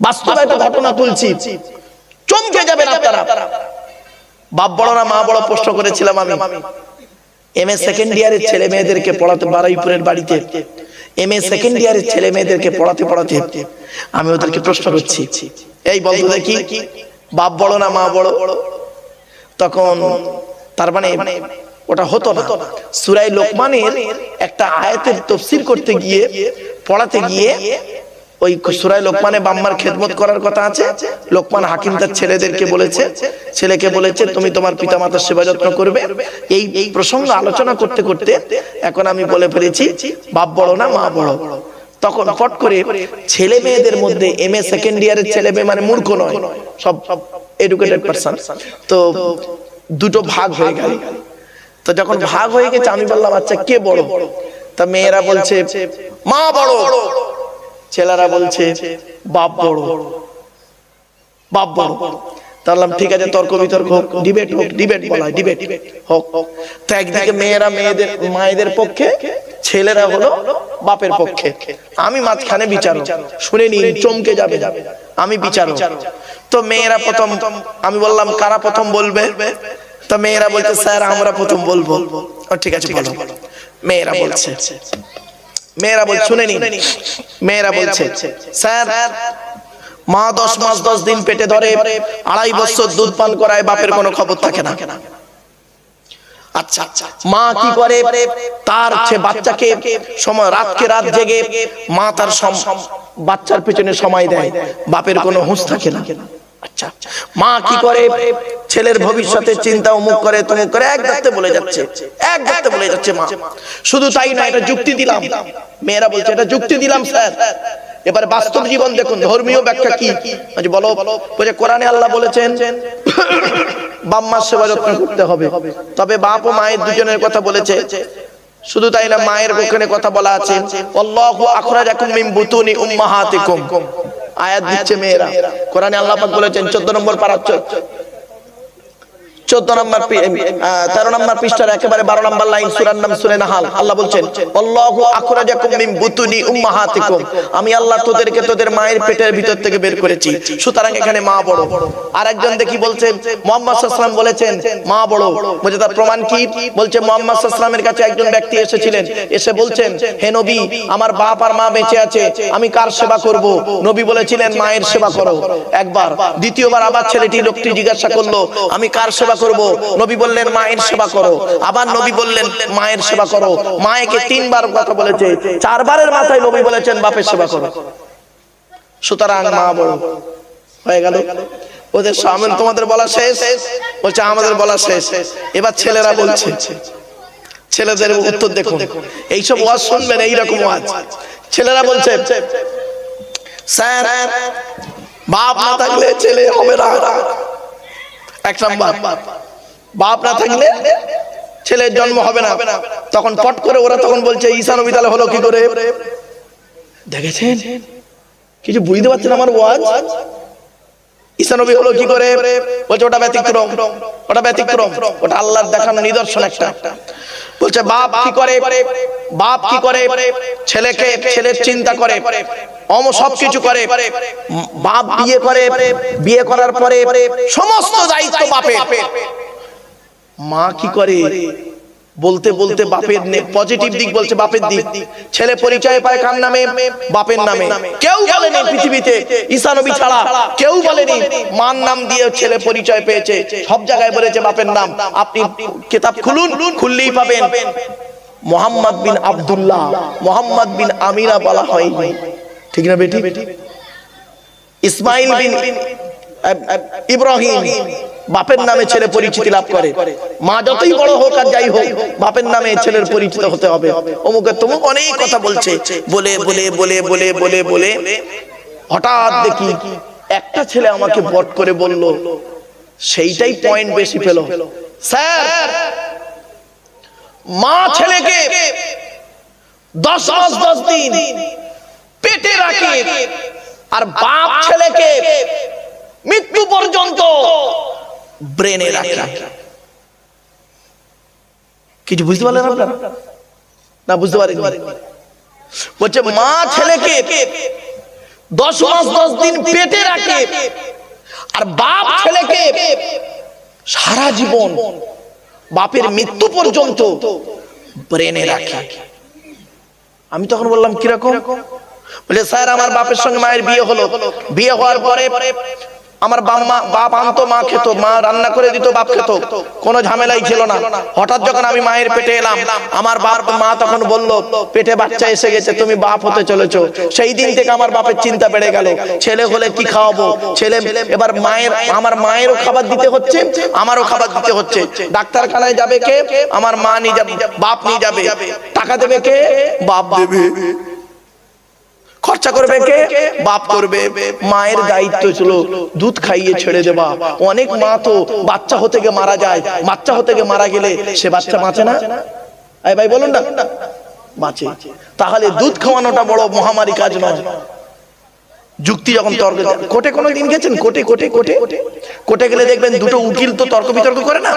বাস্তব একটা ঘটনা তুলছি, চমকে যাবেন আপনারা। বাপ বড় না মা বড় প্রশ্ন করেছিলাম আমি। এমএ সেকেন্ড ইয়ারের ছেলে মেয়েদেরকে পড়াতে বারুইপুরের বাড়িতে, এমএ সেকেন্ড ইয়ারের ছেলে মেয়েদেরকে পড়াতে পড়াতে আমি ওদেরকে প্রশ্ন করছি, এই বলতো দেখি বাপ বড় না মা বড়? তখন তার মানে ওটা হতো না। সূরা লোকমানের একটা আয়াতের তাফসীর করতে গিয়ে, পড়াতে গিয়ে, ওই সূরা লোকমানে বাম্মার খেদমত করার কথা আছে। লোকমান হাকিম তার ছেলেদেরকে বলেছে, ছেলেকে বলেছে তুমি তোমার পিতামাতার সেবা যত্ন করবে। এই প্রসঙ্গ আলোচনা করতে করতে এখন আমি বলে ফেলেছি বাপ বড় না মা বড়। তখন ফট করে ছেলে মেয়েদের মধ্যে এমএ সেকেন্ড ইয়ারের ছেলে মেয়ে মানে মূর্খ নয়, সব এডুকেটেড পারসন, তো দুটো ভাগ হয়ে গেল। তো যখন ভাগ হয়ে গেছে আমি বললাম আচ্ছা কে বড়? তা মেয়েরা বলছে মা বড়, ছেলেরা বলছে বাপ বড়, বাপ বড়। তাহলে ঠিক আছে, তর্ক বিতর্ক হোক, ডিবেট হোক, ডিবেট বলা হয়, ডিবেট হোক। তো একদিকে মেয়েরা মেয়েদের মায়েদের পক্ষে, ছেলেরা হলো বাপের পক্ষে, আমি মাঝখানে বিচারক। শুনে নিন, চমকে যাবে, আমি বিচারক। তো মেয়েরা প্রথম, আমি বললাম কারা প্রথম বলবে? তো মেয়েরা বলছে স্যার আমরা প্রথম বলবো। ঠিক আছে বলো। মেয়েরা বলছে, শুনে নিন, মেয়েরা বলছে স্যার মা 10 মাস 10 দিন পেটে ধরে, 2.5 বছর দুধ পান করায়, বাপের কোনো খবর থাকে না। আচ্ছা মা কি করে? তার বাচ্চাকে সময়, রাতকে রাত জেগে মা তার বাচ্চার পেছনে সময় দেয়, বাপের কোনো হুঁশ থাকে না। আচ্ছা মা কি করে? ছেলের ভবিষ্যতের চিন্তা, অমুক করে তমুক করে, এক ধাক্তে বলে যাচ্ছে, এক ধাক্তে বলে যাচ্ছে মা। শুধু তাই না, এটা যুক্তি দিলাম। মেয়েরা বলছে এটা যুক্তি দিলাম স্যার। এবার বাস্তব জীবন দেখুন, ধর্মীয় ব্যাখ্যা কি বলো? বলে কোরআনে আল্লাহ বলেছেন বাপ মার সেবা যত্ন করতে হবে, তবে বাপ ও মায়ের দুজনের কথা বলেছে। শুধু তাই না, মায়ের ওখানে কথা বলা আছে আল্লাহু আখরাজাকুম মিন বুতুনি উম্মাহাতিকুম। আয়াত দিচ্ছে মেয়েরা, কোরআনে আল্লাহ পাক বলেছেন 14 নম্বর পারা, 14 নম্বর 13 নম্বর পৃষ্ঠার একেবারে 12 নম্বর লাইন, সূরার নাম সূরা নাহাল। আল্লাহ বলছেন আল্লাহু আখরাজাকুম মিন বুতুনি উম্মাহাতিকুম, আমি আল্লাহ তোদেরকে তোদের মায়ের পেটের ভিতর থেকে বের করেছি। সুতরাং এখানে মা বড়। আরেকজন দেখি বলছে মুহাম্মদ সাল্লাল্লাহু আলাইহি ওয়াসাল্লাম বলেছেন মা বড়। বলে তার প্রমাণ কি? বলছে মুহাম্মদ সাল্লাল্লাহু আলাইহি ওয়াসাল্লামের কাছে একজন ব্যক্তি এসেছিলেন, এসে বলছেন হে নবী আমার বাপ আর মা বেঁচে আছে, আমি কার সেবা করব? নবী বলেছিলেন মায়ের সেবা করো একবার। দ্বিতীয়বার আবার লোকটি জিজ্ঞাসা করলো আমি কার সেবা করব? নবী বললেন মায়ের সেবা করো। আবার নবী বললেন মায়ের সেবা করো। মায়েকে 3 বার কথা বলেছে, 4 বারের মাথায় নবী বলেছেন বাপের সেবা করো। সুতরাং মা বড় হয়ে গেল। ওদের সামনে তোমাদের বলা শেষ? বলছে আমাদের বলা শেষ। এবার ছেলেরা বলছে, ছেলেদের উত্তর দেখুন। এইসব ওয়াজ শুনবেন, এইরকম ওয়াজ। ছেলেরা বলছে স্যার বাপ না থাকলে ছেলে হবে না। এক নাম্বার, বাপ না থাকলে ছেলের জন্ম হবে না। তখন পট করে ওরা তখন বলছে ঈসা নবী তাহলে হলো কি করে? দেখেছেন কিছু বুঝতে পারছেন আমার ওয়াজ? ঈসা নবী হলো কি করে? বলছে ওটা ব্যতিক্রম, ওটা ব্যতিক্রম, ওটা আল্লাহর দেখানো নিদর্শন একটা। বলছে বাপ কি করে? বাপ কি করে? ছেলেকে, ছেলের চিন্তা করে, সবকিছু করে। বাপ বিয়ে করে, বিয়ে করার পরে সমস্ত দায়িত্ব বাপের। মা কি করে? বলতে বলতে বাপের পজিটিভ দিক বলছে, বাপের দিক। ছেলে পরিচয় পায় কার নামে? বাপের নামে। কেউ বলেনি পৃথিবীতে ঈসা নবী ছাড়া, কেউ বলেনি মার নাম দিয়ে ছেলে পরিচয় পেয়েছে। সব জায়গায় বলেছে বাপের নাম। আপনি কিতাব খুলুন, খুললেই পাবেন মোহাম্মদ বিন আব্দুল্লাহ, মোহাম্মদ বিন আমিরা বলা হয়নি, ঠিক না বেটি? ইসমাইল বিন ইব্রাহিম, বাপের নামে ছেলে পরিচিতি লাভ করে। মা যতই বড় হোক আর যাই হোক, বাপের নামে ছেলের পরিচিত হতে হবে। অমুকে তমুক অনেক কথা বলছে, বলে বলে বলে বলে বলে বলে হঠাৎ দেখি একটা ছেলে আমাকে বট করে বলল, সেইটাই পয়েন্ট বেশি পেল, স্যার মা ছেলেকে 10 মাস 10 দিন পেটে রাখে, আর বাপ ছেলেকে মৃত্যু পর্যন্ত ব্রেনে রাখে। কিছু বুঝতে পারলেন আপনারা? না বুঝতে পারেন? বলছে মা ছেলেকে 10 মাস 10 দিন পেটে রাখে, আর বাপ ছেলেকে সারা জীবন বাপের মৃত্যু পর্যন্ত ব্রেনে রাখে। আমি তখন বললাম কিরকম? বলে স্যার আমার বাপের সঙ্গে মায়ের বিয়ে হলো, বিয়ে হওয়ার পরে আমার বাপ আনতো, মা খেত, মা রান্না করে দিত, বাপ খেত, কোনো ঝামেলাই ছিল না। হঠাৎ যখন আমি মায়ের পেটে এলাম, আমার মা তখন বলল পেটে বাচ্চা এসে গেছে, তুমি বাপ হতে চলেছো। সেই দিন থেকে আমার বাপের চিন্তা বেড়ে গেল, ছেলে হলে কি খাওয়াবো, ছেলে এবার আমার মায়েরও খাবার দিতে হচ্ছে, আমারও খাবার দিতে হচ্ছে। ডাক্তারখানায় যাবে কে? আমার মা নিয়ে যাবে, বাপ নিয়ে যাবে। টাকা দেবে কে? বাপ দেবে। খরচা করবে কে? বাপ করবে। মায়ের দায়িত্ব ছিল দুধ খাইয়ে ছেড়ে দেবা। অনেক মা তো বাচ্চা হতে গিয়ে মারা যায়, বাচ্চা হতে গিয়ে মারা গেলে সে বাচ্চা বাঁচে না। এই ভাই বলুন না, বাঁচে। তাহলে দুধ খাওয়ানোটা বড় মহামারী কাজ নয়। যুক্তি যখন তর্ক, কোর্টে কোনো দিন গেছেন? কোর্টে গেলে দেখবেন দুটো উকিল তো তর্ক বিতর্ক করে না,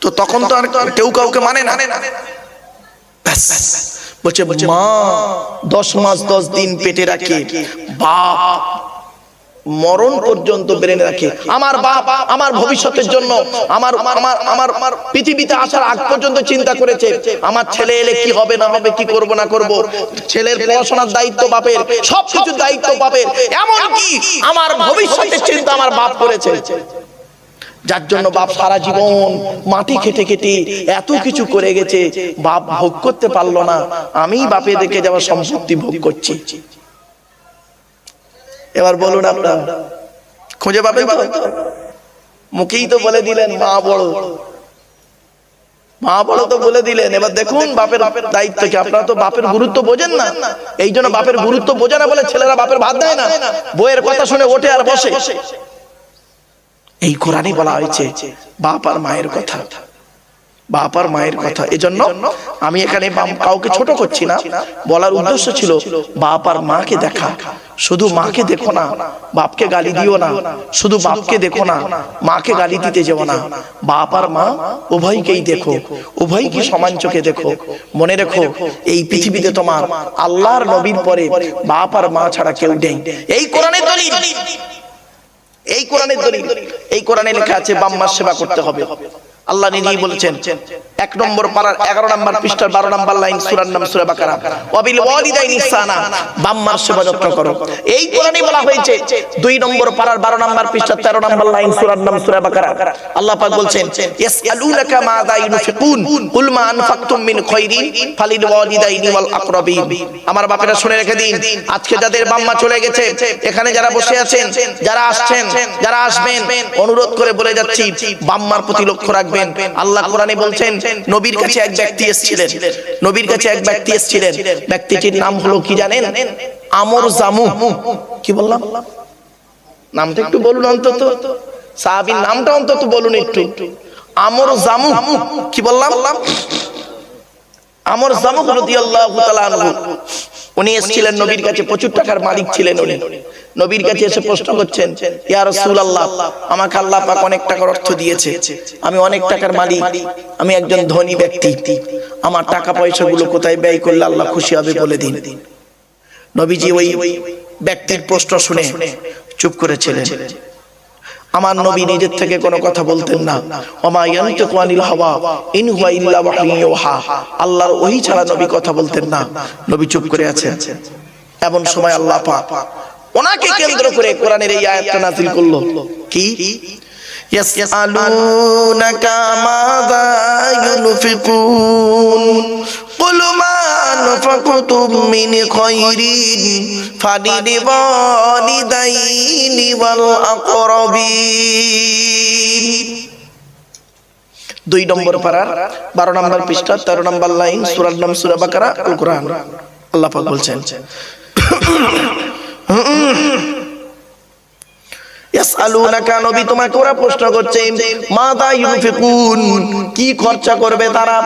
তো তখন তো আর কেউ কাউকে মানে না। বলছে মা 10 মাস 10 দিন পেটে রাখে, বাপ মরণ পর্যন্ত ব্রেনে রাখে। আমার বাপ আমার ভবিষ্যতের জন্য, আমার পৃথিবীতে আসার আগ পর্যন্ত চিন্তা করেছে, আমার ছেলে এলে কি হবে না হবে, কি করব না করব। ছেলের পড়াশোনার দায়িত্ব বাপের, সব কিছুর দায়িত্ব বাপের, এমনকি আমার ভবিষ্যতের চিন্তা আমার বাপ করেছে। যার জন্য বাপ সারা জীবন মাটি খেটে খেটে এত কিছু করে গেছে, বাপ ভোগ করতে পারলো না, আমি বাপে দেখে যাওয়া সম্পত্তি ভোগ করছি। এবার বলুন আপনারা খুঁজে পাবেন তো? মুখেই তো বলে দিলেন মা বড়, মা বড় তো বলে দিলেন। এবার দেখুন বাপের দায়িত্ব কি। আপনারা তো বাপের গুরুত্ব বোঝেন না, এই জন্য বাপের গুরুত্ব বোঝে না বলে ছেলেরা বাপের ভাত দেয় না, বইয়ের কথা শুনে ওঠে আর বসে। এই কোরআনে বলা হয়েছে বাপ আর মায়ের কথা, বাপ আর মায়ের কথা। এজন্য আমি এখানে কাউকে ছোট করছি না, বলার উদ্দেশ্য ছিল বাপ আর মাকে দেখা। শুধু মাকে দেখো না, বাপকে গালি দিও না। শুধু বাপকে দেখো না, মাকে গালি দিতে যেও না। বাপ আর মা উভয়কেই দেখো, উভয়কে সমান চোখে দেখো। মনে রেখো এই পৃথিবীতে তোমার আল্লাহর নবীর পরে বাপ আর মা ছাড়া কেউ নেই। এই কোরআনের দলিল, এই কোরআনের দলিল। এই কোরআনে লেখা আছে বাম্মার সেবা করতে হবে। আল্লাহ নিজেই বলেছেন 1 নম্বর পারার 11 নম্বর পৃষ্ঠার 12 নম্বর লাইন, সূরার নাম সূরা বাকারা, ওয়াবিল ওয়ালিদাইনি ইহসানা, বাম্মার সেবা যত্ন করো। এই কোরআনে বলা হয়েছে 2 নম্বর পারার 12 নম্বর পৃষ্ঠার 13 নম্বর লাইন, সূরার নাম সূরা বাকারা। আল্লাহ পাক বলছেন ইয়াসআলুনাকা মাযা ইউনফিকুন কুল মা আনফাকতুম মিন খায়রিন ফালিল ওয়ালিদাইনি ওয়াল আকরাবিন। আমার বাপেরা শুনে রেখে দিন, আজকে যাদের বাম্মা চলে গেছে, এখানে যারা বসে আছেন, যারা আসছেন, যারা আসবেন, অনুরোধ করে বলে যাচ্ছি বাম্মার প্রতি লক্ষ্য রাখবেন। আল্লাহ কোরআনে বলছেন নবীর কাছে এক ব্যক্তি এসেছিলেন, নবীর কাছে এক ব্যক্তি এসেছিলেন, ব্যক্তিটির নাম হলো কি জানেন? আমর জামু। কি বললাম? নামটা একটু বলুন অন্তত, সাহাবীর নামটা অন্তত বলুন একটু। আমর জামু। কি বললাম? আমর জামু রাদিয়াল্লাহু তাআলা আনহু। উনি এসেছিলেন নবীর কাছে, প্রচুর টাকার মালিক ছিলেন উনি। নবীর কাছে এসে প্রশ্ন করছেন, ইয়া রাসূলুল্লাহ, আমাকে আল্লাহ পাক অনেক টাকার অর্থ দিয়েছে, আমি অনেক টাকার মালিক, আমি একজন ধনী ব্যক্তি, আমার টাকা পয়সাগুলো কোথায় ব্যয় করলে আল্লাহ খুশি হবে বলে দিন। নবীজি ওই ব্যক্তির প্রশ্ন শুনে চুপ করেছিলেন। আমার নবী নিজের থেকে কোনো কথা বলতেন না। ওমা ইয়ানতিকু আনিল হাওয়া ইন হুয়া ইল্লা ওয়াহয়ুন ইউহা। আল্লাহর ওহী ছাড়া নবী কথা বলতেন না। নবী চুপ করে আছেন। এমন সময় আল্লাহ পাক ওনাকে কেন্দ্র করে কোরআনের এই আয়াতটা নাযিল করলো। কি? ইয়াসআলুনাকা মাযা ইউনফিকুন কুল মা আনফাকতুম মিন খায়রিন ফালিল ওয়ালিদাইনি ওয়াল আকরাবিন। 2 নম্বর পারার 12 নম্বর পৃষ্ঠা 13 নম্বর লাইন, সূরার নাম সূরা বাকারা, আল কোরআন। আল্লাহ পাক বলছেন ইয়াসআলুনাকা, নবী তোমাকে ওরা প্রশ্ন করছে মাযা ইউনফিকুন, কি খরচা করবে তারা।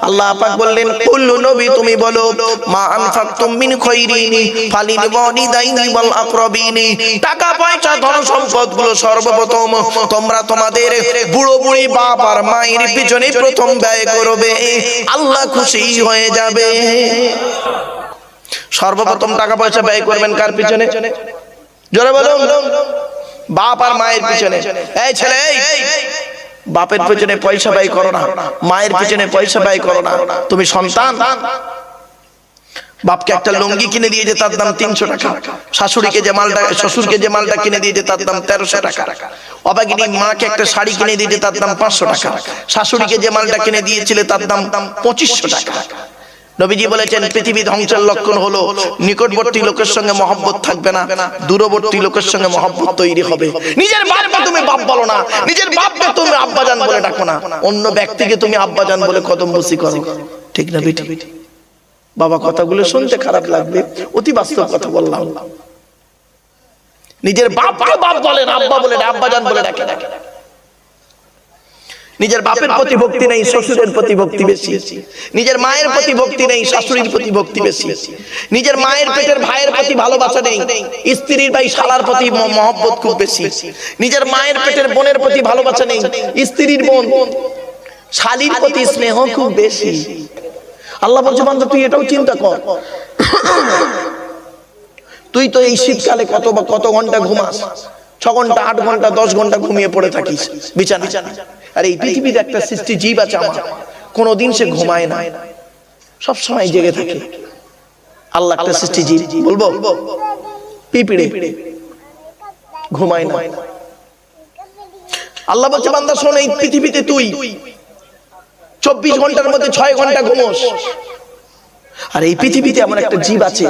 আল্লাহ পাক বললেন কুল, নবী তুমি বলো মা আনফাকতুম মিন খায়রিন ফালিল ওয়ালিদাইনি ওয়াল আকরাবিন। টাকা পয়সা ধন সম্পদ গুলো সর্বপ্রথম তোমরা তোমাদের বুড়ো বুড়ি বাপ আর মায়ের পিছনে প্রথম ব্যয় করবে, আল্লাহ খুশি হয়ে যাবে। সর্বপ্রথম টাকা পয়সা ব্যয় করবেন কার পিছনে? জোরে বলুন। বাপ আর মায়ের পিছনে। এই ছেলে, বাপের পিছনে পয়সা ব্যয় করো না, মায়ের পিছনে পয়সা ব্যয় করো না। তুমি সন্তান, বাপকে একটা লুঙ্গি কিনে দিয়েছে তার দাম 300 টাকা, শাশুড়িকে যে মালটা, শ্বশুরকে যে মালটা কিনে দিয়েছে তার দাম 1300 টাকা, অবাগিনী মাকে একটা শাড়ি কিনে দিয়েছে তার দাম 500 টাকা, শাশুড়িকে যে মালটা কিনে দিয়েছিল তার দাম 2500 টাকা। নবীজি বলেছেন পৃথিবী ধ্বংসের লক্ষণ হলো নিকটবর্তী লোকের সঙ্গে মহব্বত থাকবে না, দূরবর্তী লোকের সঙ্গে মহব্বত তৈরি হবে। নিজের বাপকে তুমি বাপ বলো না, নিজের বাপকে তুমি আব্বাজান বলে ডাকো না, অন্য ব্যক্তিকে তুমি আব্বাজান বলে কদম বসি করো। ঠিক না বেটি? বাবা, কথাগুলো শুনতে খারাপ লাগবে, অতি বাস্তব কথা বললাম। নিজের বাপকে বাপ বলেন, আব্বা বলে আব্বাজান বলে ডাকে না। নিজের বাপের প্রতি ভক্তি নেই, শ্বশুরের প্রতি ভক্তি বেশি। নিজের মায়ের প্রতি ভক্তি নেই, শাশুড়ির প্রতি ভক্তি বেশি। নিজের মায়ের পেটের ভাইয়ের প্রতি ভালোবাসা নেই, স্ত্রীর ভাই শালার প্রতি মহব্বত খুব বেশি। নিজের মায়ের পেটের বোনের প্রতি ভালোবাসা নেই, স্ত্রীর বোন শালীর প্রতি স্নেহ খুব বেশি। আল্লাহ বলছে বান্দা তুই এটাও চিন্তা কর, তুই তো এই শীতকালে কত ঘন্টা ঘুমাস? 6 ঘন্টা, 8 ঘন্টা, 10 ঘন্টা ঘুমিয়ে পড়ে থাকিস বিছানা। আর এই পৃথিবীতে একটা সৃষ্টি জীব আছে আমার, কোনদিন সে ঘুমায় না, সব সময় জেগে থাকে। আল্লাহ একটা সৃষ্টি জীব, বলবো পিঁপড়ে, ঘুমায় না। আল্লাহ বলছে বান্দা শোন, এই পৃথিবীতে তুই 24 ঘন্টার মধ্যে 6 ঘন্টা ঘুমোস, আর এই পৃথিবীতে এমন একটা জীব আছে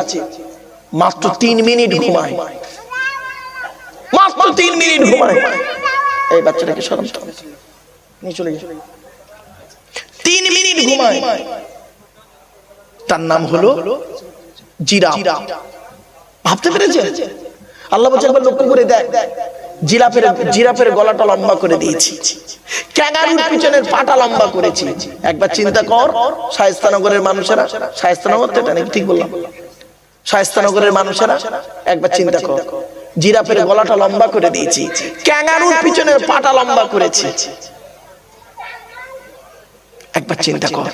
মাত্র 3 মিনিট ঘুমায়, মাত্র 3 মিনিট ঘুমায়। এই বাচ্চাটাকে শরম নিয়ে চলে গেছে, 3 মিনিট ঘুমায়। তার নাম হলো জিরাফ। ভাবতে পেরেছে? আল্লাহ বলছে একবার লক্ষ্য করে দেখ, জিরাফের গলাটা লম্বা করে দিয়েছি, ক্যাঙ্গারুর পিছনের পাটা লম্বা করেছি। একবার চিন্তা কর, শায়েস্তানগরের মানুষেরা, শায়েস্তানগর তো এটা নাকি ঠিক বললাম, শায়েস্তানগরের মানুষেরা একবার চিন্তা কর, জিরাফের গলাটা লম্বা করে দিয়েছি, ক্যাঙ্গারুর পিছনের পাটা লম্বা করেছি। একবার চিন্তা কর,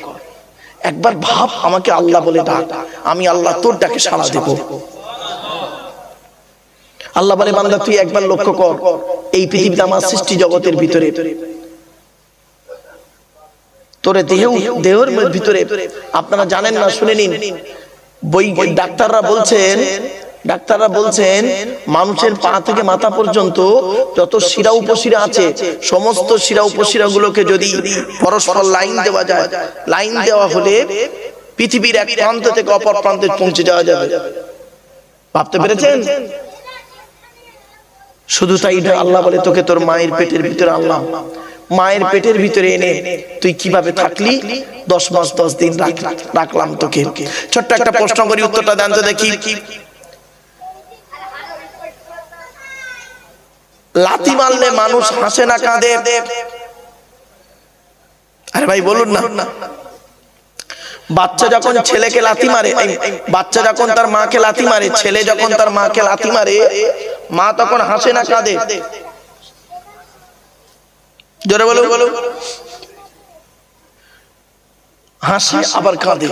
একবার ভাব, আমাকে আল্লাহ বলে ডাক, আমি আল্লাহ তোর ডাকে সাড়া দেব। আল্লাহ বলে বান্দা তুই একবার লক্ষ্য কর, এই পৃথিবীতে আমার সৃষ্টি জগতের ভিতরে তোরে দেহের ভিতরে, আপনারা জানেন না, শুনে নিন, বই ডাক্তাররা বলছেন মানুষের পা থেকে মাথা পর্যন্ত যত শিরা উপশিরা আছে, সমস্ত শিরা উপশিরা গুলোকে যদি পরস্পর লাইন দেওয়া যায়, লাইন দেওয়া হলে পৃথিবীর এক প্রান্ত থেকে অপর প্রান্তে পৌঁছে যাওয়া যাবে। ভাবতে পেরেছেন? শুধু তাই না, আল্লাহ বলে তোকে তোর মায়ের পেটের ভিতরে আনলাম, মায়ের পেটের ভিতরে এনে তুই কিভাবে থাকলি, 10 মাস 10 দিন রাখলাম তোকে। ছোট্ট একটা প্রশ্ন করি, উত্তরটা দেন তো দেখি। লাথি মারলে মানুষ হাসে না কাঁদে? আরে ভাই বলুন না। বাচ্চা যখন ছেলেকে লাথি মারে, বাচ্চা যখন তার মাকে লাথি মারে, ছেলে যখন তার মাকে লাথি মারে, মা তখন হাসে না কাঁদে? জোরে বলো। হাসে আবার কাঁদে।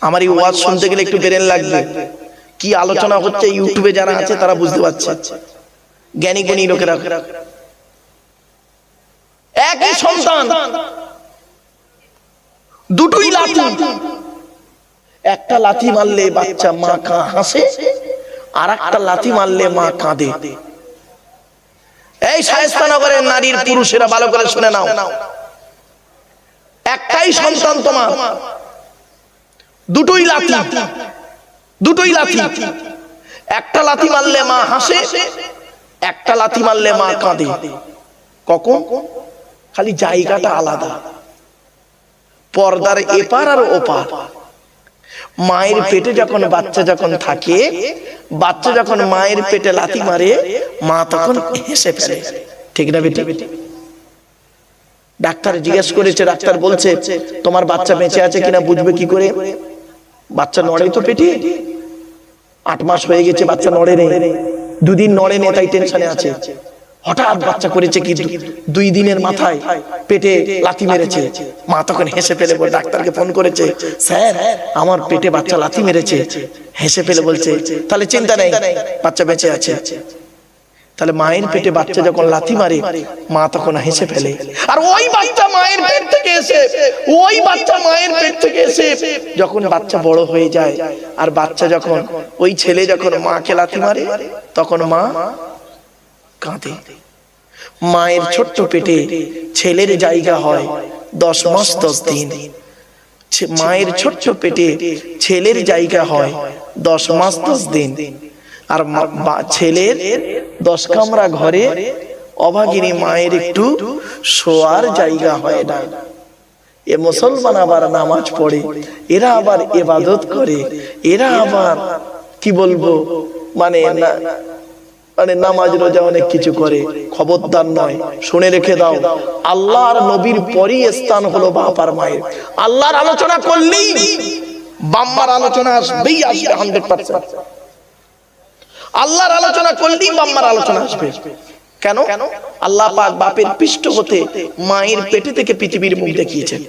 আমার এই ওয়াজ শুনতে গেলে একটু ব্রেন লাগবে, কি আলোচনা হচ্ছে ইউটিউবে যারা আছে তারা বুঝতে পারছে, জ্ঞানী জ্ঞানী লোকেরা। একই সন্তান, দুটোই লাথি, একটা লাথি মারলে বাচ্চা মা হাসে, আর একটা লাথি মারলে মা কাঁদে। এই শায়েস্তানগরের নারীর পুরুষেরা ভালো করে শুনে নাও, একটাই সন্তান তোমার, দুটোই লাথি, একটা লাথি মারলে মা হাসে, একটা লাথি মারলে মা কাঁদে। কখন? খালি জায়গাটা আলাদা, পর্দার এপার আর ওপার। মায়ের পেটে যখন বাচ্চা যখন থাকে, বাচ্চা যখন মায়ের পেটে লাথি মারে, মা তখন হেসে ফেলে। ঠিক না বেটি? ডাক্তার জিজ্ঞেস করেছে, ডাক্তার বলছে তোমার বাচ্চা বেঁচে আছে কিনা বুঝবে কি করে? বাচ্চা নড়ে তো পেটে, 8 মাস হয়ে গেছে বাচ্চা নড়ে নেই, 2 দিন নড়ে নেই, তাই টেনশনে আছে। হঠাৎ বাচ্চা করেছে কি 2 দিনের মাথায় পেটে লাথি মেরেছে। মা তখন হেসে ফেলে ডাক্তারকে ফোন করেছে, স্যার আমার পেটে বাচ্চা লাথি মেরেছে। হেসে ফেলে বলছে তাহলে চিন্তা নেই, বাচ্চা বেঁচে আছে। তাহলে মায়ের পেটে বাচ্চা যখন লাথি মারে মা তখন হেসে ফেলে, আর ওই বাচ্চা মায়ের পেট থেকে এসে যখন বাচ্চা বড় হয়ে যায়, আর বাচ্চা যখন ওই ছেলে যখন মাকে লাথি মারে তখন মা কাঁদে। মায়ের ছোট্ট পেটে ছেলের জায়গা হয় 10 মাস 10 দিন। মায়ের ছোট্ট পেটে ছেলের জায়গা হয় 10 মাস 10 দিন। আর ছেলের 10 কামরা ঘরে অভাগিনী মায়ের একটু শোয়ার জায়গা হয় না। এ মুসলমান আবার নামাজ পড়ে, এরা আবার ইবাদত করে, এরা আবার কি বলবো মানে নামাজ রোজা অনেক কিছু করে। খবরদার নয়, শুনে রেখে দাও, আল্লাহর নবীর পরই স্থান হলো বাপ আর মায়ের। আল্লাহর আলোচনা করলেই বাম্মার আলোচনা আসবেই, আসবে 100%। আল্লাহর আলোচনা করলেই বাম্মার আলোচনা আসবে। কেন? আল্লাহ পাক বাপের পৃষ্ঠ হতে মায়ের পেটে থেকে পৃথিবীর মুখ দেখিয়েছেন।